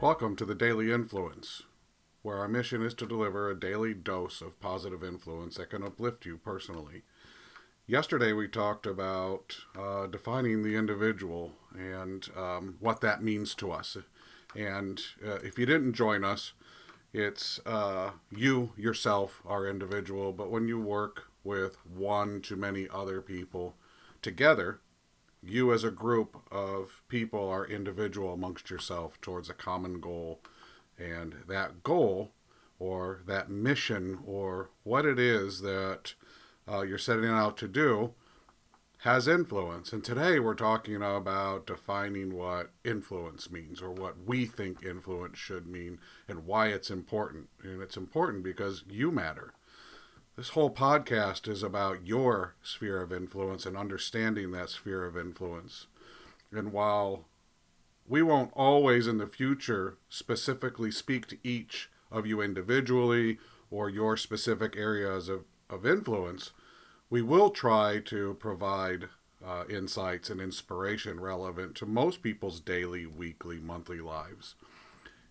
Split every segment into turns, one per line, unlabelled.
Welcome to the Daily Influence, where our mission is to deliver a daily dose of positive influence that can uplift you personally. Yesterday we talked about defining the individual and what that means to us. And if you didn't join us, it's you yourself are individual, but when you work with one to many other people together, you as a group of people are individual amongst yourself towards a common goal. And that goal or that mission or what it is that you're setting out to do has influence. And today we're talking about defining what influence means or what we think influence should mean and why it's important. And it's important because you matter. This whole podcast is about your sphere of influence and understanding that sphere of influence. And while we won't always in the future specifically speak to each of you individually or your specific areas of influence, we will try to provide insights and inspiration relevant to most people's daily, weekly, monthly lives.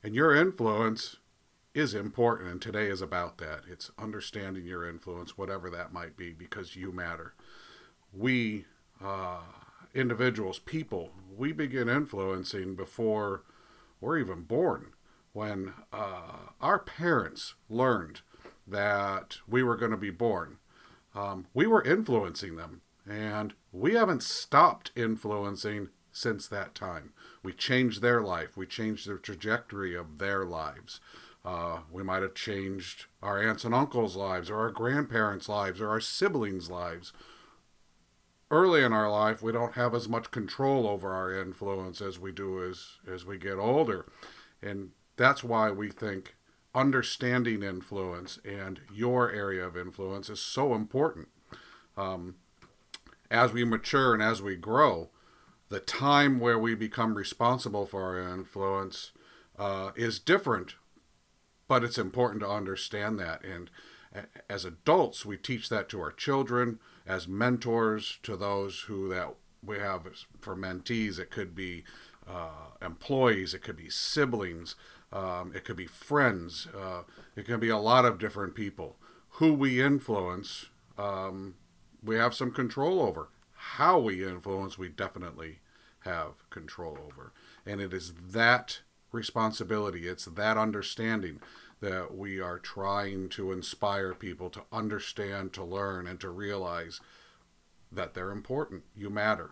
And your influence is important, and today is about that. It's understanding your influence, whatever that might be, because you matter. We, individuals, people, we begin influencing before we're even born. When our parents learned that we were going to be born, we were influencing them, and we haven't stopped influencing since that time. We changed their life. We changed the trajectory of their lives. We might have changed our aunts and uncles' lives or our grandparents' lives or our siblings' lives. Early in our life, we don't have as much control over our influence as we do as we get older. And that's why we think understanding influence and your area of influence is so important. As we mature and as we grow, the time where we become responsible for our influence is different, but it's important to understand that. And as adults, we teach that to our children, as mentors to those who that we have for mentees. It could be employees, it could be siblings, it could be friends, it can be a lot of different people. Who we influence, we have some control over. How we influence, we definitely have control over. And it is that responsibility, it's that understanding that we are trying to inspire people to understand, to learn, and to realize that they're important. You matter.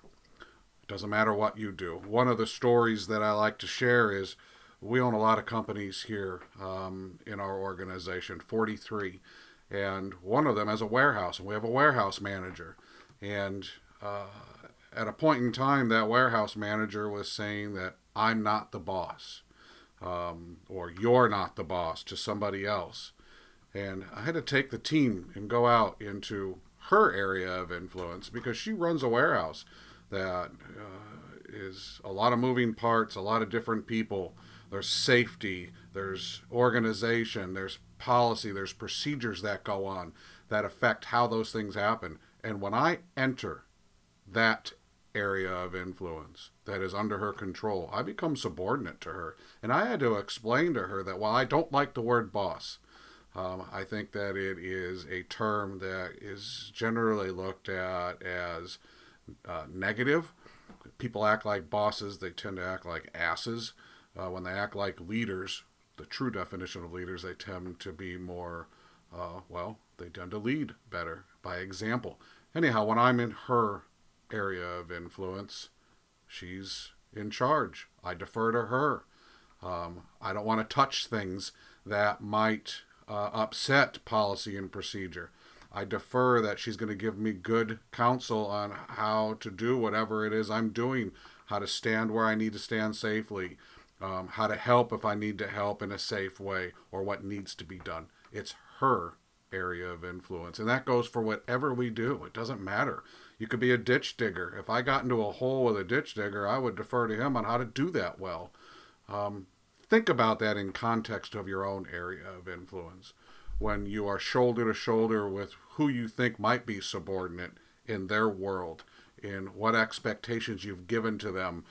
It doesn't matter what you do. One of the stories that I like to share is we own a lot of companies here in our organization, 43. And one of them has a warehouse, and we have a warehouse manager. And at a point in time, that warehouse manager was saying that I'm not the boss. Or you're not the boss to somebody else. And I had to take the team and go out into her area of influence because she runs a warehouse that is a lot of moving parts, a lot of different people. There's safety, there's organization, there's policy, there's procedures that go on that affect how those things happen. And when I enter that area of influence that is under her control, I become subordinate to her. And I had to explain to her that while I don't like the word boss, I think that it is a term that is generally looked at as negative. People act like bosses, they tend to act like asses. When they act like leaders, the true definition of leaders, they tend to be more, they tend to lead better by example. Anyhow, when I'm in her area of influence, she's in charge. I defer to her. I don't want to touch things that might upset policy and procedure. I defer that she's going to give me good counsel on how to do whatever it is I'm doing, how to stand where I need to stand safely, how to help if I need to help in a safe way, or what needs to be done. It's her area of influence. And that goes for whatever we do. It doesn't matter. You could be a ditch digger. If I got into a hole with a ditch digger, I would defer to him on how to do that well. Think about that in context of your own area of influence. When you are shoulder to shoulder with who you think might be subordinate in their world, in what expectations you've given to them,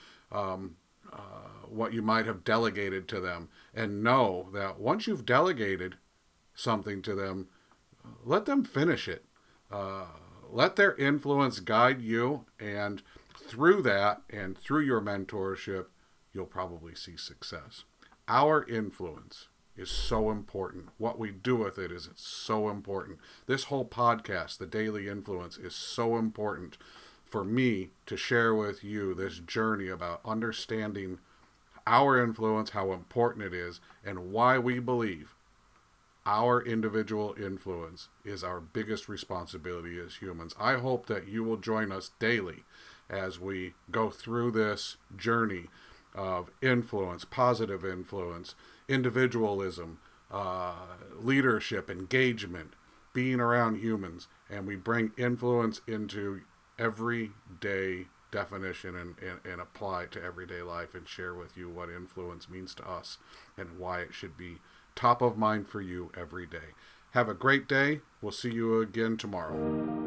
what you might have delegated to them, and know that once you've delegated something to them, let them finish it. Uh, Let their influence guide you, and through that and through your mentorship, you'll probably see success. Our influence is so important. What we do with it is it's so important. This whole podcast, The Daily Influence, is so important for me to share with you this journey about understanding our influence, how important it is, and why we believe our individual influence is our biggest responsibility as humans. I hope that you will join us daily as we go through this journey of influence, positive influence, individualism, leadership, engagement, being around humans, and we bring influence into everyday definition and apply it to everyday life and share with you what influence means to us and why it should be top of mind for you every day. Have a great day. We'll see you again tomorrow.